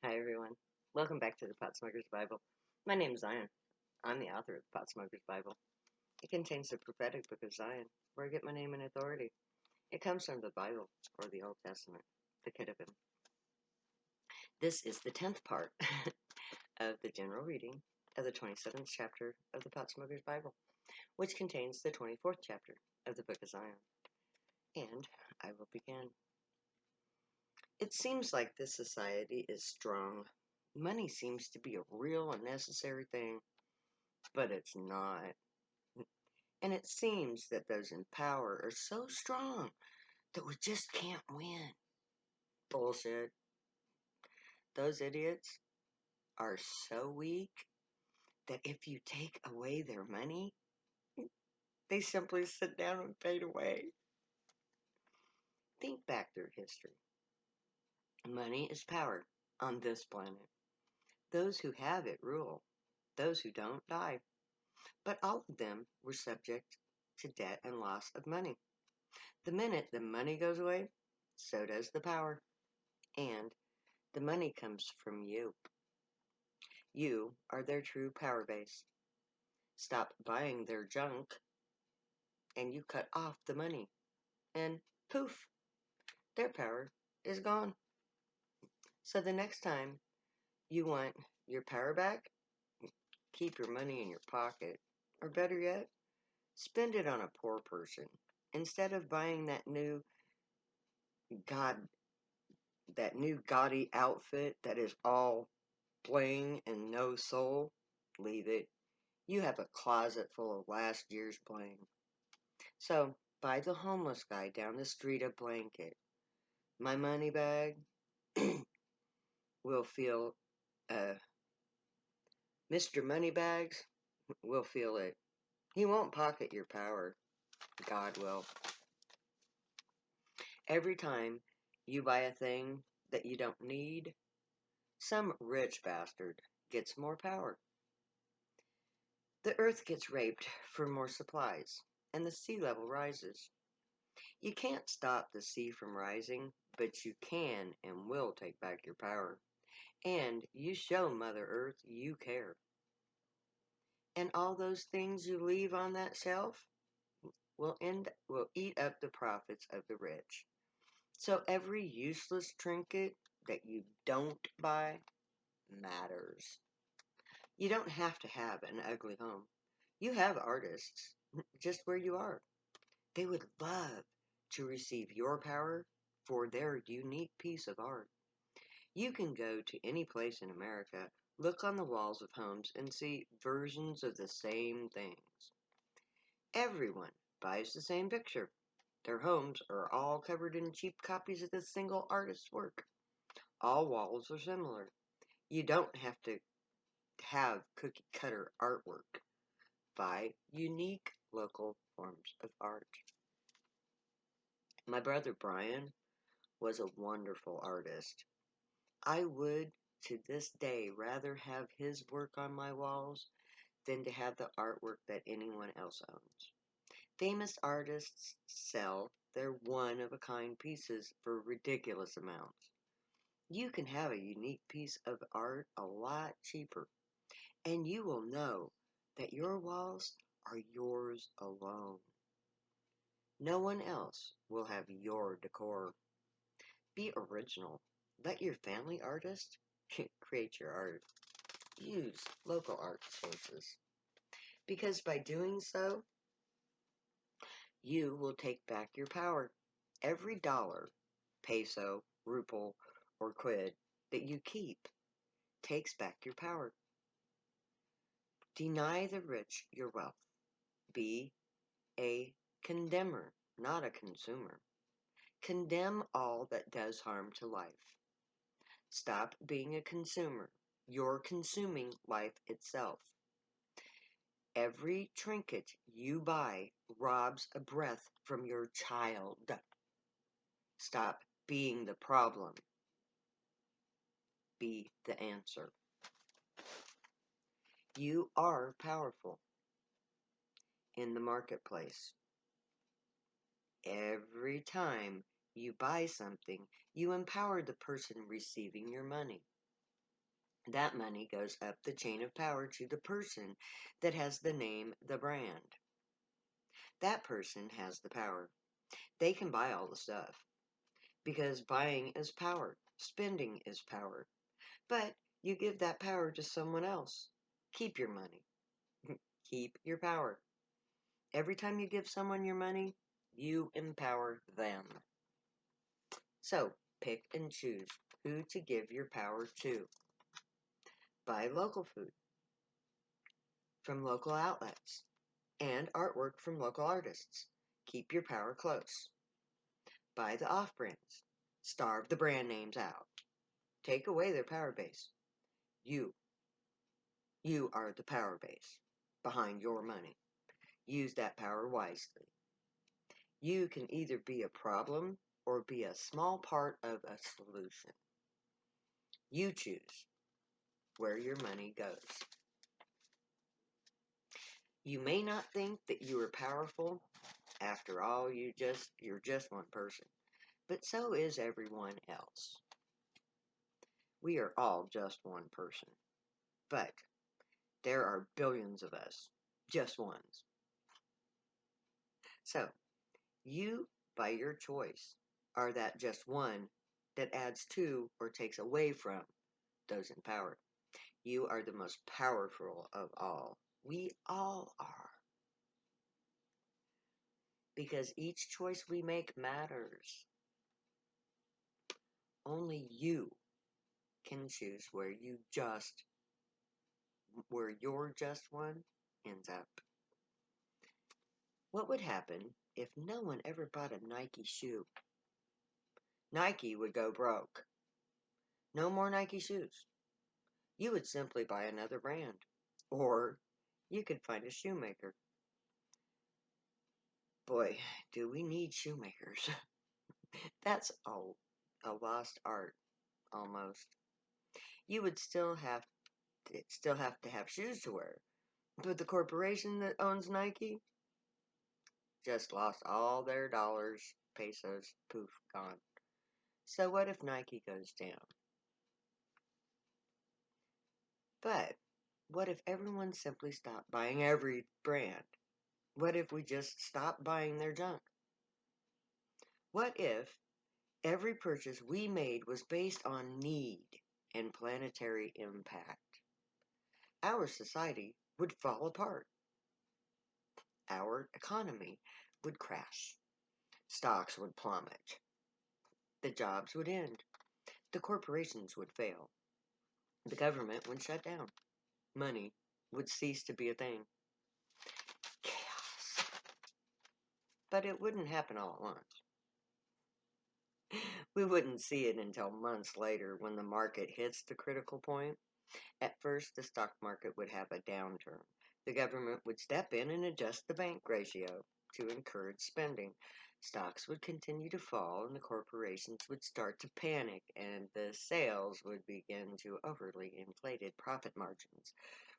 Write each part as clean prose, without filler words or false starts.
Hi, everyone. Welcome back to the Pot Smoker's Bible. My name is Zion. I'm the author of the Pot Smoker's Bible. It contains the prophetic book of Zion, where I get my name and authority. It comes from the Bible, or the Old Testament, the Ketuvim. This is the 10th part of the general reading of the 27th chapter of the Pot Smoker's Bible, which contains the 24th chapter of the book of Zion. And I will begin. It seems like this society is strong. Money seems to be a real and necessary thing, but it's not. And it seems that those in power are so strong that we just can't win. Bullshit. Those idiots are so weak that if you take away their money, they simply sit down and fade away. Think back through history. Money is power on this planet. Those who have it rule. Those who don't die. But all of them were subject to debt and loss of money. The minute the money goes away, so does the power. And the money comes from you. You are their true power base. Stop buying their junk, and you cut off the money. And poof, their power is gone. So the next time you want your power back, keep your money in your pocket. Or better yet, spend it on a poor person. Instead of buying god that new gaudy outfit that is all bling and no soul, leave it. You have a closet full of last year's bling. So, buy the homeless guy down the street a blanket. My money bag will feel, Mr. Moneybags will feel it. He won't pocket your power. God will. Every time you buy a thing that you don't need, some rich bastard gets more power. The earth gets raped for more supplies, and the sea level rises. You can't stop the sea from rising, but you can and will take back your power. And you show Mother Earth you care. And all those things you leave on that shelf will eat up the profits of the rich. So every useless trinket that you don't buy matters. You don't have to have an ugly home. You have artists just where you are. They would love to receive your power for their unique piece of art. You can go to any place in America, look on the walls of homes, and see versions of the same things. Everyone buys the same picture. Their homes are all covered in cheap copies of this single artist's work. All walls are similar. You don't have to have cookie cutter artwork. Buy unique local forms of art. My brother Brian was a wonderful artist. I would, to this day, rather have his work on my walls than to have the artwork that anyone else owns. Famous artists sell their one-of-a-kind pieces for ridiculous amounts. You can have a unique piece of art a lot cheaper, and you will know that your walls are yours alone. No one else will have your decor. Be original. Let your family artist create your art. Use local art sources. Because by doing so, you will take back your power. Every dollar, peso, ruble, or quid that you keep takes back your power. Deny the rich your wealth. Be a condemner, not a consumer. Condemn all that does harm to life. Stop being a consumer. You're consuming life itself. Every trinket you buy robs a breath from your child. Stop being the problem. Be the answer. You are powerful in the marketplace. Every time you buy something, you empower the person receiving your money. That money goes up the chain of power to the person that has the name, the brand. That person has the power. They can buy all the stuff because buying is power, spending is power. But you give that power to someone else. Keep your money. Keep your power. Every time you give someone your money, you empower them. So pick and choose who to give your power to. Buy local food from local outlets and artwork from local artists. Keep your power close. Buy the off brands. Starve the brand names out. Take away their power base. You, you are the power base behind your money. Use that power wisely. You can either be a problem or be a small part of a solution. You choose where your money goes. You may not think that you are powerful. After all, you're just one person. But so is everyone else. We are all just one person. But there are billions of us, just ones. So, you, by your choice, are that just one that adds to or takes away from those in power. You are the most powerful of all. We all are. Because each choice we make matters. Only you can choose where your just one ends up. What would happen if no one ever bought a Nike shoe? Nike would go broke. No more Nike shoes. You would simply buy another brand. Or you could find a shoemaker. Boy, do we need shoemakers. That's a lost art, almost. You would still have to have shoes to wear. But the corporation that owns Nike just lost all their dollars, pesos, poof, gone. So what if Nike goes down? But what if everyone simply stopped buying every brand? What if we just stopped buying their junk? What if every purchase we made was based on need and planetary impact? Our society would fall apart. Our economy would crash. Stocks would plummet. The jobs would end. The corporations would fail. The government would shut down. Money would cease to be a thing. Chaos. But it wouldn't happen all at once. We wouldn't see it until months later when the market hits the critical point. At first, the stock market would have a downturn. The government would step in and adjust the bank ratio to encourage spending. Stocks would continue to fall, and the corporations would start to panic, and the sales would begin to overly inflated profit margins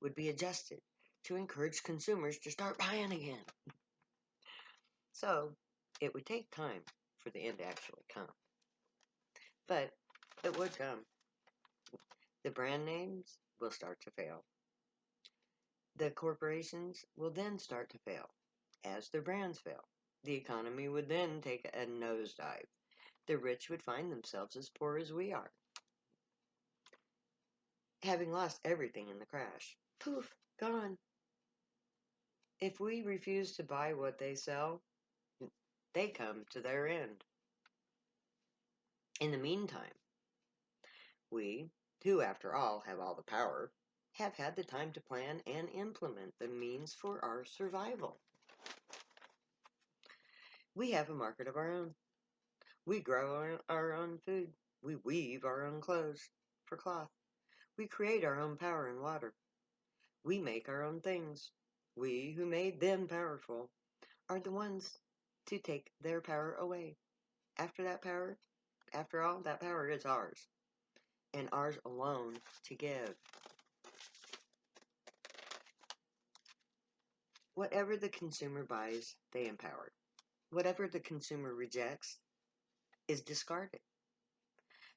would be adjusted to encourage consumers to start buying again. So, it would take time for the end to actually come. But it would come. The brand names will start to fail. The corporations will then start to fail as their brands fail. The economy would then take a nosedive. The rich would find themselves as poor as we are, having lost everything in the crash. Poof, gone. If we refuse to buy what they sell, they come to their end. In the meantime, we, who after all have all the power, have had the time to plan and implement the means for our survival. We have a market of our own. We grow our own food. We weave our own clothes for cloth. We create our own power and water. We make our own things. We who made them powerful are the ones to take their power away. After all, that power is ours, and ours alone to give. Whatever the consumer buys, they empower. Whatever the consumer rejects is discarded.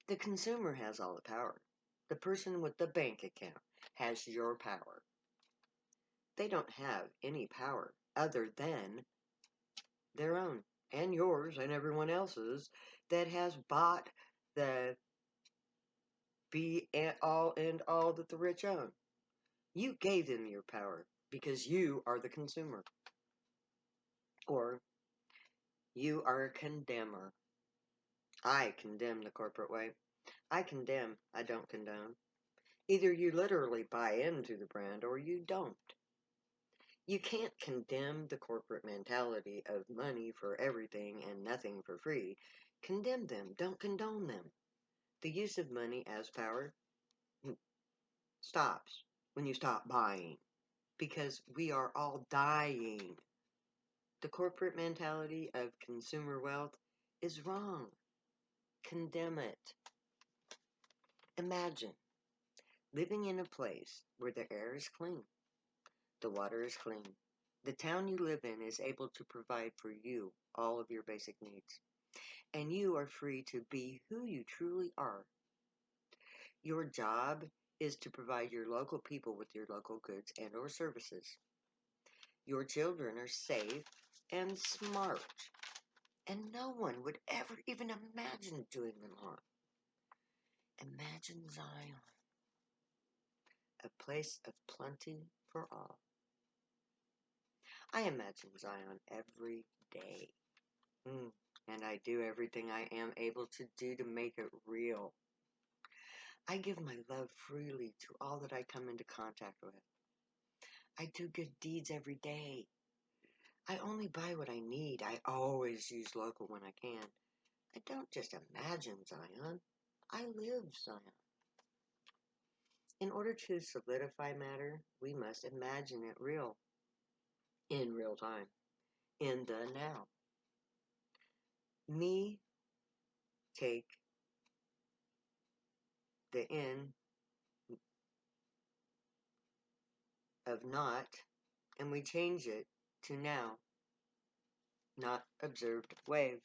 The consumer has all the power. The person with the bank account has your power. They don't have any power other than their own and yours and everyone else's that has bought the be all and all that the rich own. You gave them your power because you are the consumer, or you are a condemner. I condemn the corporate way. I condemn, I don't condone. Either you literally buy into the brand or you don't. You can't condemn the corporate mentality of money for everything and nothing for free. Condemn them, don't condone them. The use of money as power stops when you stop buying because we are all dying. The corporate mentality of consumer wealth is wrong. Condemn it. Imagine living in a place where the air is clean, the water is clean. The town you live in is able to provide for you all of your basic needs, and you are free to be who you truly are. Your job is to provide your local people with your local goods and or services. Your children are safe and smart, and no one would ever even imagine doing them harm. Imagine Zion, a place of plenty for all. I imagine Zion every day. And I do everything I am able to do to make it real. I give my love freely to all that I come into contact with. I do good deeds every day. I only buy what I need. I always use local when I can. I don't just imagine Zion. I live Zion. In order to solidify matter, we must imagine it real, in real time, in the now. Me take the in of not and we change it to now, not observed wave.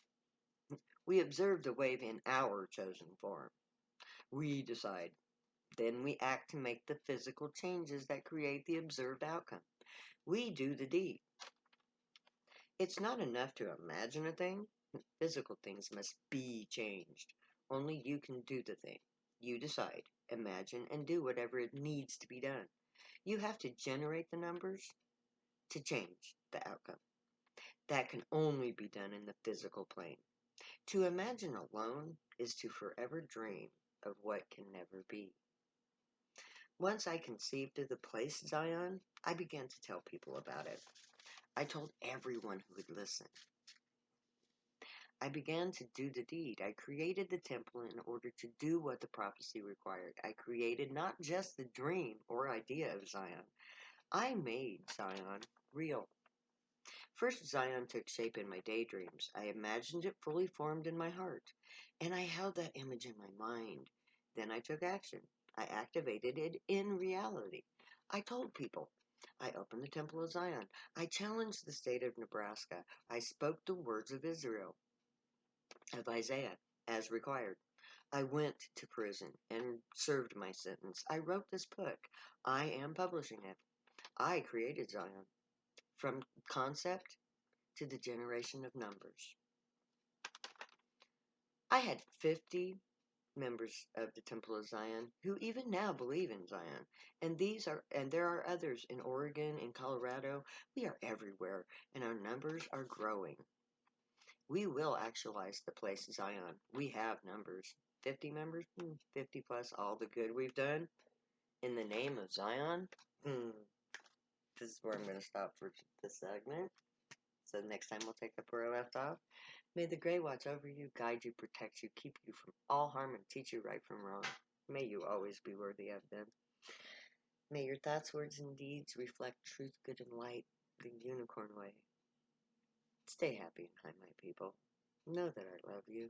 We observe the wave in our chosen form. We decide. Then we act to make the physical changes that create the observed outcome. We do the deed. It's not enough to imagine a thing. Physical things must be changed. Only you can do the thing. You decide, imagine, and do whatever it needs to be done. You have to generate the numbers to change the outcome. That can only be done in the physical plane. To imagine alone is to forever dream of what can never be. Once I conceived of the place Zion, I began to tell people about it. I told everyone who would listen. I began to do the deed. I created the temple in order to do what the prophecy required. I created not just the dream or idea of Zion. I made Zion real. First, Zion took shape in my daydreams. I imagined it fully formed in my heart, and I held that image in my mind. Then I took action. I activated it in reality. I told people. I opened the Temple of Zion. I challenged the state of Nebraska. I spoke the words of Israel, of Isaiah, as required. I went to prison and served my sentence. I wrote this book. I am publishing it. I created Zion. From concept to the generation of numbers. I had 50 members of the Temple of Zion who even now believe in Zion. And there are others in Oregon, in Colorado. We are everywhere, and our numbers are growing. We will actualize the place Zion. We have numbers. 50 members? 50 plus all the good we've done in the name of Zion. This is where I'm going to stop for this segment. So next time we'll take up where I left off. May the Grey watch over you, guide you, protect you, keep you from all harm, and teach you right from wrong. May you always be worthy of them. May your thoughts, words, and deeds reflect truth, good, and light, the unicorn way. Stay happy and kind, my people. Know that I love you.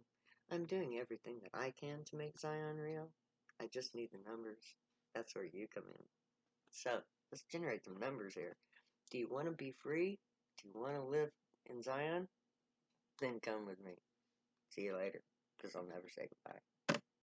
I'm doing everything that I can to make Zion real. I just need the numbers. That's where you come in. So, let's generate some numbers here. Do you want to be free? Do you want to live in Zion? Then come with me. See you later, because I'll never say goodbye.